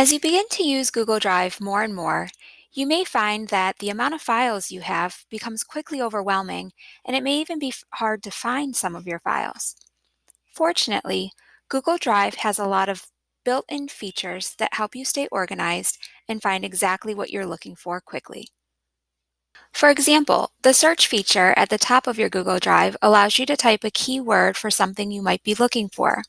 As you begin to use Google Drive more and more, you may find that the amount of files you have becomes quickly overwhelming, and it may even be hard to find some of your files. Fortunately, Google Drive has a lot of built-in features that help you stay organized and find exactly what you're looking for quickly. For example, the search feature at the top of your Google Drive allows you to type a keyword for something you might be looking for.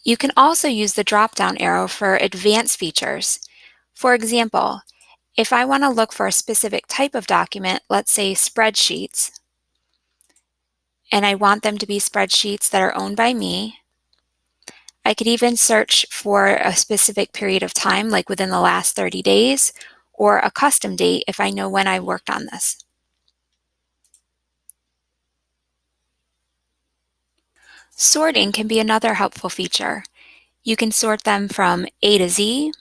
You can also use the drop-down arrow for advanced features. For example, if I want to look for a specific type of document, let's say spreadsheets, and I want them to be spreadsheets that are owned by me, I could even search for a specific period of time, like within the last 30 days, or a custom date if I know when I worked on this. Sorting can be another helpful feature. You can sort them from A to Z,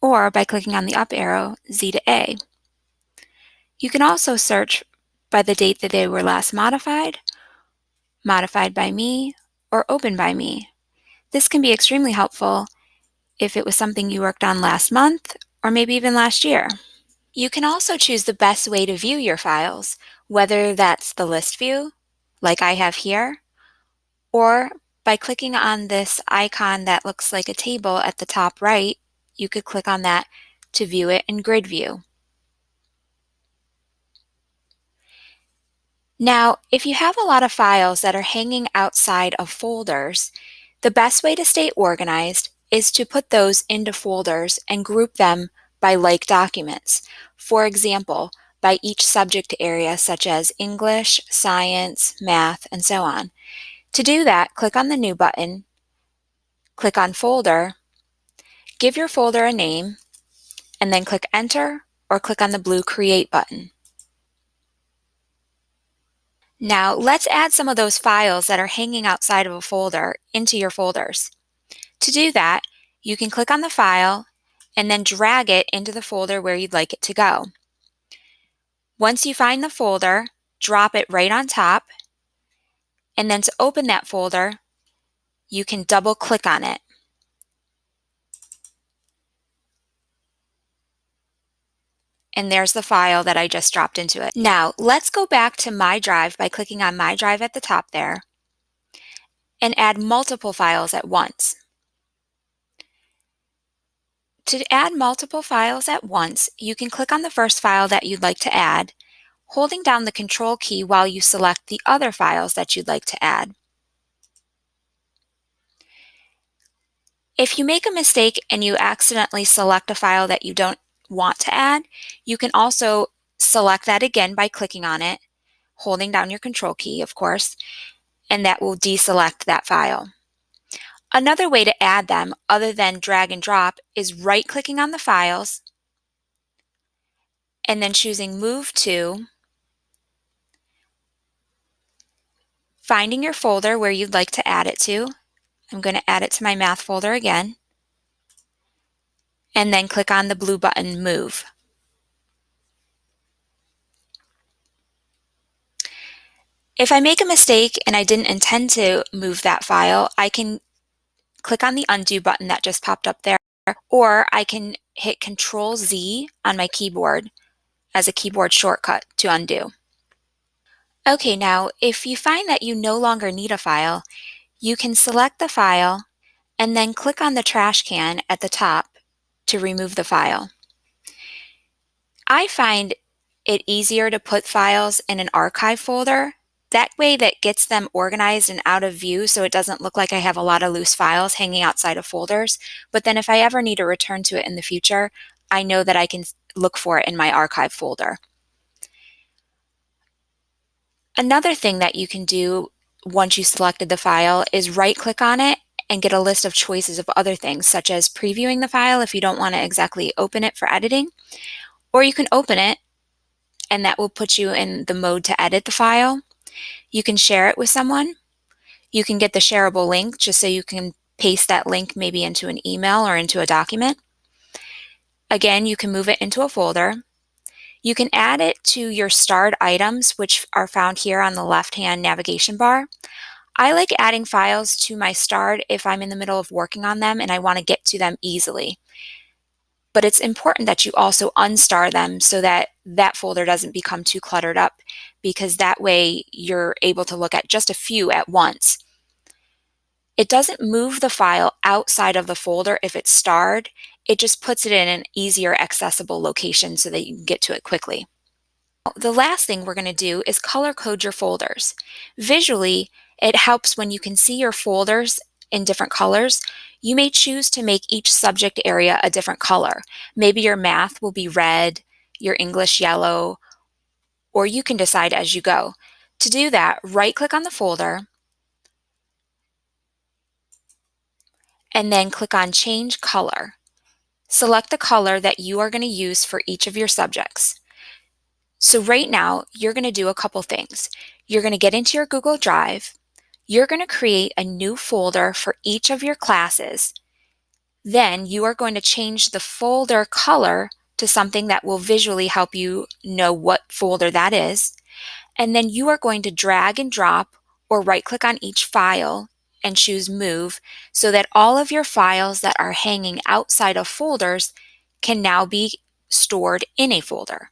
or by clicking on the up arrow, Z to A. You can also search by the date that they were last modified, modified by me, or opened by me. This can be extremely helpful if it was something you worked on last month or maybe even last year. You can also choose the best way to view your files, whether that's the list view, like I have here, or by clicking on this icon that looks like a table at the top right, you could click on that to view it in grid view. Now, if you have a lot of files that are hanging outside of folders, the best way to stay organized is to put those into folders and group them by like documents. For example, by each subject area such as English, science, math, and so on. To do that, click on the New button, click on Folder, give your folder a name, and then click Enter or click on the blue Create button. Now let's add some of those files that are hanging outside of a folder into your folders. To do that, you can click on the file and then drag it into the folder where you'd like it to go. Once you find the folder, drop it right on top, and then to open that folder, you can double click on it. And there's the file that I just dropped into it. Now, let's go back to My Drive by clicking on My Drive at the top there and add multiple files at once. To add multiple files at once, you can click on the first file that you'd like to add, holding down the Control key while you select the other files that you'd like to add. If you make a mistake and you accidentally select a file that you don't want to add, you can also select that again by clicking on it, holding down your Control key, of course, and that will deselect that file. Another way to add them, other than drag and drop, is right-clicking on the files and then choosing Move To, finding your folder where you'd like to add it to. I'm going to add it to my math folder again, and then click on the blue button, Move. If I make a mistake and I didn't intend to move that file, I can click on the Undo button that just popped up there, or I can hit Control Z on my keyboard as a keyboard shortcut to undo. Okay, now if you find that you no longer need a file, you can select the file and then click on the trash can at the top to remove the file. I find it easier to put files in an archive folder. That way that gets them organized and out of view so it doesn't look like I have a lot of loose files hanging outside of folders. But then if I ever need to return to it in the future, I know that I can look for it in my archive folder. Another thing that you can do once you selected the file is right-click on it and get a list of choices of other things, such as previewing the file if you don't want to exactly open it for editing, or you can open it and that will put you in the mode to edit the file. You can share it with someone. You can get the shareable link just so you can paste that link maybe into an email or into a document. Again, you can move it into a folder. You can add it to your starred items, which are found here on the left-hand navigation bar. I like adding files to my Starred if I'm in the middle of working on them and I want to get to them easily. But it's important that you also unstar them so that that folder doesn't become too cluttered up, because that way you're able to look at just a few at once. It doesn't move the file outside of the folder if it's starred, it just puts it in an easier accessible location so that you can get to it quickly. The last thing we're going to do is color code your folders. Visually, it helps when you can see your folders in different colors. You may choose to make each subject area a different color. Maybe your math will be red, your English yellow, or you can decide as you go. To do that, right-click on the folder and then click on Change Color. Select the color that you are going to use for each of your subjects. So right now, you're going to do a couple things. You're going to get into your Google Drive. You're going to create a new folder for each of your classes. Then you are going to change the folder color to something that will visually help you know what folder that is. And then you are going to drag and drop or right-click on each file and choose Move so that all of your files that are hanging outside of folders can now be stored in a folder.